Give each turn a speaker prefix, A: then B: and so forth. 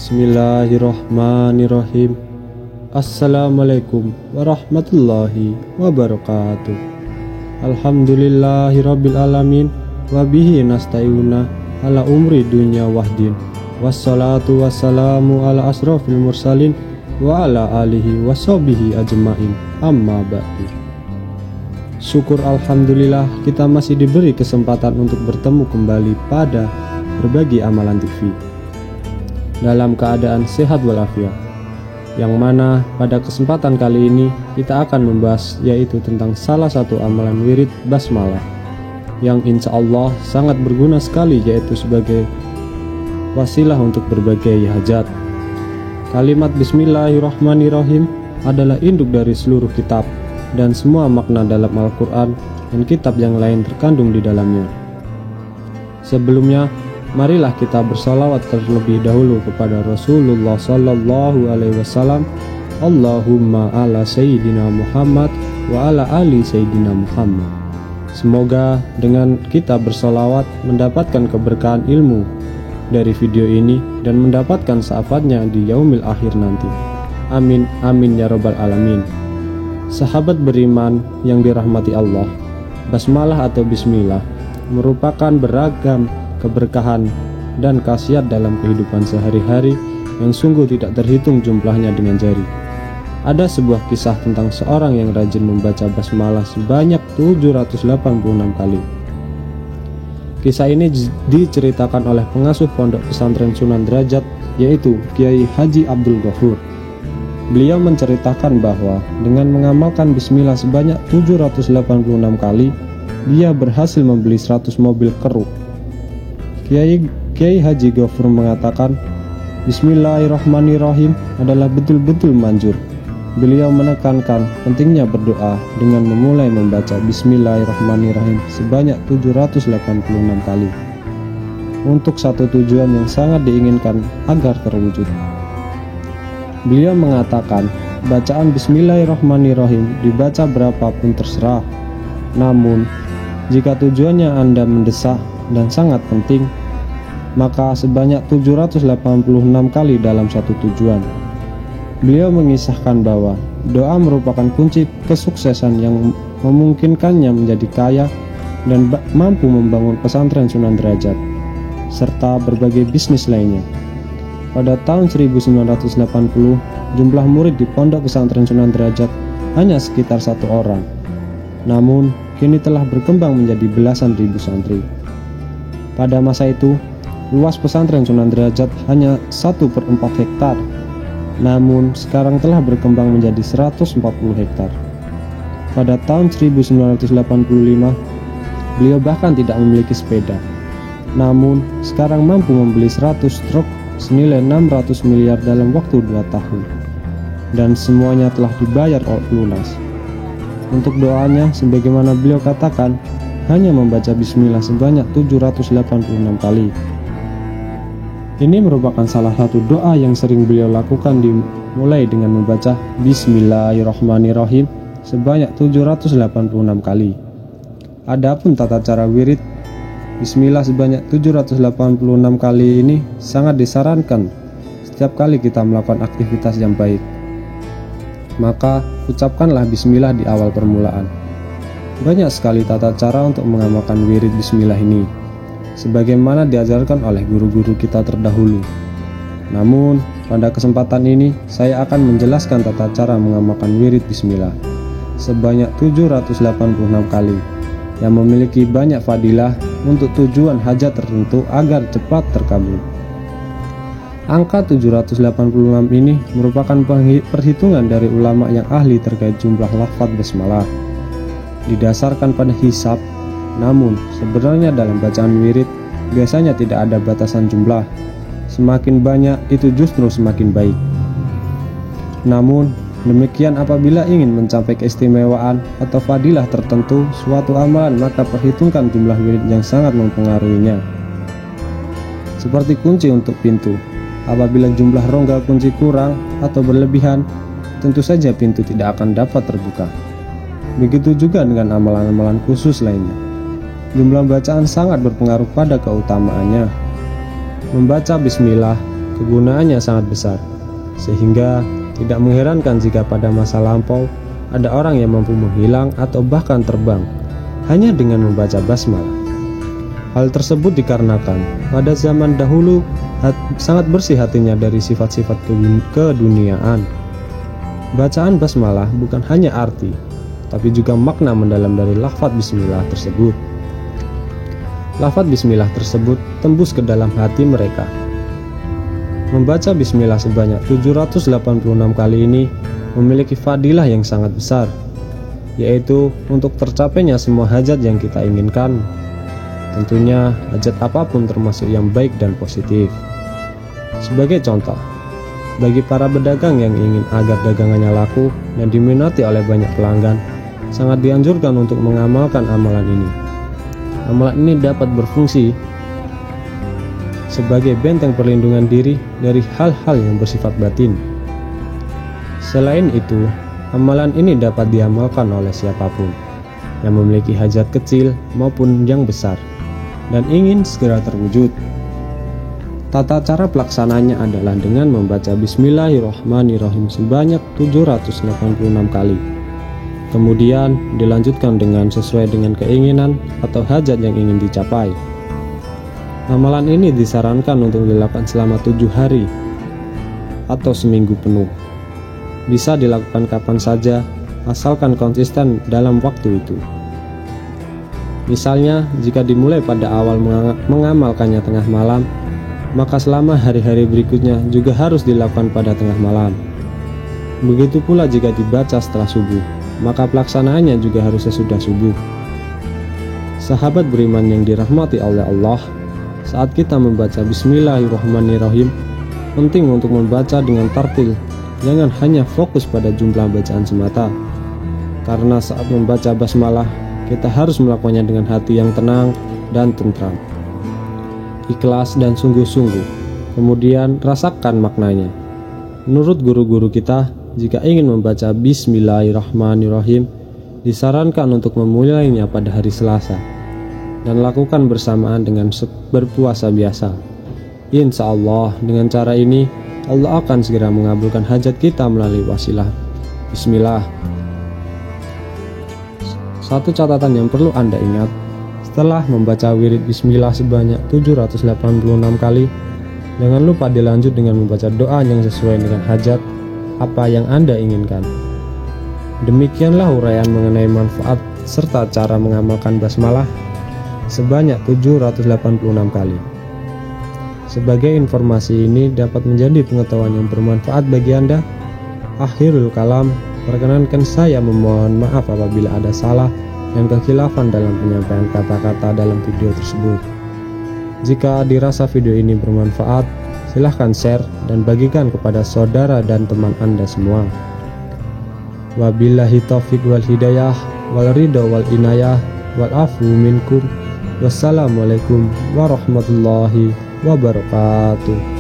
A: Bismillahirrahmanirrahim. Assalamualaikum warahmatullahi wabarakatuh. Alhamdulillahirabbil alamin wa bihi nasta'inu ala umri dunya wahdin. Wassalatu wassalamu ala asrofil mursalin wa ala alihi washabihi ajmain. Amma ba'du. Syukur alhamdulillah kita masih diberi kesempatan untuk bertemu kembali pada Berbagi Amalan TV dalam keadaan sehat walafiat, yang mana pada kesempatan kali ini kita akan membahas yaitu tentang salah satu amalan wirid basmalah yang insya Allah sangat berguna sekali, yaitu sebagai wasilah untuk berbagai hajat. Kalimat Bismillahirrahmanirrahim adalah induk dari seluruh kitab dan semua makna dalam Al-Quran dan kitab yang lain terkandung di dalamnya. Sebelumnya, marilah kita bersalawat terlebih dahulu kepada Rasulullah Sallallahu Alaihi Wasallam. Allahumma ala Sayyidina Muhammad wa ala ali Sayyidina Muhammad. Semoga dengan kita bersalawat mendapatkan keberkahan ilmu dari video ini dan mendapatkan syafaatnya di yaumil akhir nanti. Amin amin ya rabbal alamin. Sahabat beriman yang dirahmati Allah, basmalah atau bismillah merupakan beragam keberkahan dan khasiat dalam kehidupan sehari-hari yang sungguh tidak terhitung jumlahnya dengan jari. Ada sebuah kisah tentang seorang yang rajin membaca basmalah sebanyak 786 kali. Kisah ini diceritakan oleh pengasuh pondok pesantren Sunan Derajat, yaitu Kiai Haji Abdul Ghafur. Beliau menceritakan bahwa dengan mengamalkan bismillah sebanyak 786 kali, dia berhasil membeli 100 mobil keruk. Kiai Haji Ghafur mengatakan, Bismillahirrahmanirrahim adalah betul-betul manjur. Beliau menekankan pentingnya berdoa dengan memulai membaca Bismillahirrahmanirrahim sebanyak 786 kali untuk satu tujuan yang sangat diinginkan agar terwujud. Beliau mengatakan, bacaan Bismillahirrahmanirrahim dibaca berapapun terserah. Namun, jika tujuannya Anda mendesak dan sangat penting, maka sebanyak 786 kali dalam satu tujuan. Beliau mengisahkan bahwa doa merupakan kunci kesuksesan yang memungkinkannya menjadi kaya dan mampu membangun pesantren Sunan Derajat serta berbagai bisnis lainnya. Pada tahun 1980, jumlah murid di pondok pesantren Sunan Derajat hanya sekitar 1 orang. Namun, kini telah berkembang menjadi belasan ribu santri. Pada masa itu, luas pesantren Sunan Derajat hanya 1/4 hektar. Namun, sekarang telah berkembang menjadi 140 hektar. Pada tahun 1985, beliau bahkan tidak memiliki sepeda. Namun, sekarang mampu membeli 100 truk senilai 600 miliar dalam waktu 2 tahun. Dan semuanya telah dibayar lunas. Untuk doanya, sebagaimana beliau katakan, hanya membaca bismillah sebanyak 786 kali. Ini merupakan salah satu doa yang sering beliau lakukan, dimulai dengan membaca Bismillahirrahmanirrahim sebanyak 786 kali. Adapun tata cara wirid bismillah sebanyak 786 kali ini sangat disarankan setiap kali kita melakukan aktivitas yang baik. Maka ucapkanlah bismillah di awal permulaan. Banyak sekali tata cara untuk mengamalkan wirid bismillah ini, sebagaimana diajarkan oleh guru-guru kita terdahulu. Namun, pada kesempatan ini saya akan menjelaskan tata cara mengamalkan wirid bismillah sebanyak 786 kali yang memiliki banyak fadilah untuk tujuan hajat tertentu agar cepat terkabul. Angka 786 ini merupakan perhitungan dari ulama yang ahli terkait jumlah lafaz basmalah. Didasarkan pada hisab, namun sebenarnya dalam bacaan wirid biasanya tidak ada batasan jumlah. Semakin banyak itu justru semakin baik. Namun demikian apabila ingin mencapai keistimewaan atau fadilah tertentu suatu amalan, maka perhitungkan jumlah wirid yang sangat mempengaruhinya. Seperti kunci untuk pintu, apabila jumlah rongga kunci kurang atau berlebihan, tentu saja pintu tidak akan dapat terbuka. Begitu juga dengan amalan-amalan khusus lainnya. Jumlah bacaan sangat berpengaruh pada keutamaannya. Membaca bismillah kegunaannya sangat besar, sehingga tidak mengherankan jika pada masa lampau ada orang yang mampu menghilang atau bahkan terbang hanya dengan membaca basmalah. Hal tersebut dikarenakan pada zaman dahulu sangat bersih hatinya dari sifat-sifat keduniaan. Bacaan basmalah bukan hanya arti, tapi juga makna mendalam dari lafaz bismillah tersebut. Lafaz bismillah tersebut tembus ke dalam hati mereka. Membaca bismillah sebanyak 786 kali ini memiliki fadilah yang sangat besar, yaitu untuk tercapainya semua hajat yang kita inginkan. Tentunya hajat apapun termasuk yang baik dan positif. Sebagai contoh, bagi para pedagang yang ingin agar dagangannya laku dan diminati oleh banyak pelanggan, sangat dianjurkan untuk mengamalkan amalan ini. Amalan ini dapat berfungsi sebagai benteng perlindungan diri dari hal-hal yang bersifat batin. Selain itu, amalan ini dapat diamalkan oleh siapapun yang memiliki hajat kecil maupun yang besar dan ingin segera terwujud. Tata cara pelaksananya adalah dengan membaca Bismillahirrahmanirrahim sebanyak 786 kali. Kemudian dilanjutkan dengan sesuai dengan keinginan atau hajat yang ingin dicapai. Amalan ini disarankan untuk dilakukan selama 7 hari atau seminggu penuh. Bisa dilakukan kapan saja, asalkan konsisten dalam waktu itu. Misalnya, jika dimulai pada awal mengamalkannya tengah malam, maka selama hari-hari berikutnya juga harus dilakukan pada tengah malam. Begitu pula jika dibaca setelah subuh, maka pelaksanaannya juga harus sesudah subuh. Sahabat beriman yang dirahmati oleh Allah, saat kita membaca Bismillahirrahmanirrahim, penting untuk membaca dengan tartil. Jangan hanya fokus pada jumlah bacaan semata, karena saat membaca basmalah, kita harus melakukannya dengan hati yang tenang dan tentram, ikhlas dan sungguh-sungguh. Kemudian rasakan maknanya. Menurut guru-guru kita, jika ingin membaca Bismillahirrahmanirrahim, disarankan untuk memulainya pada hari Selasa dan lakukan bersamaan dengan berpuasa biasa. Insya Allah, dengan cara ini Allah akan segera mengabulkan hajat kita melalui wasilah Bismillah. Satu catatan yang perlu Anda ingat, setelah membaca wirid Bismillah sebanyak 786 kali, jangan lupa dilanjut dengan membaca doa yang sesuai dengan hajat apa yang Anda inginkan. Demikianlah uraian mengenai manfaat serta cara mengamalkan basmalah sebanyak 786 kali. Sebagai informasi ini dapat menjadi pengetahuan yang bermanfaat bagi Anda. Akhirul kalam, perkenankan saya memohon maaf apabila ada salah dan kekhilafan dalam penyampaian kata-kata dalam video tersebut. Jika dirasa video ini bermanfaat, silahkan share dan bagikan kepada saudara dan teman Anda semua. Wabillahi taufiq wal hidayah wal ridha wal inayah wal afu minkum. Wassalamualaikum warahmatullahi wabarakatuh.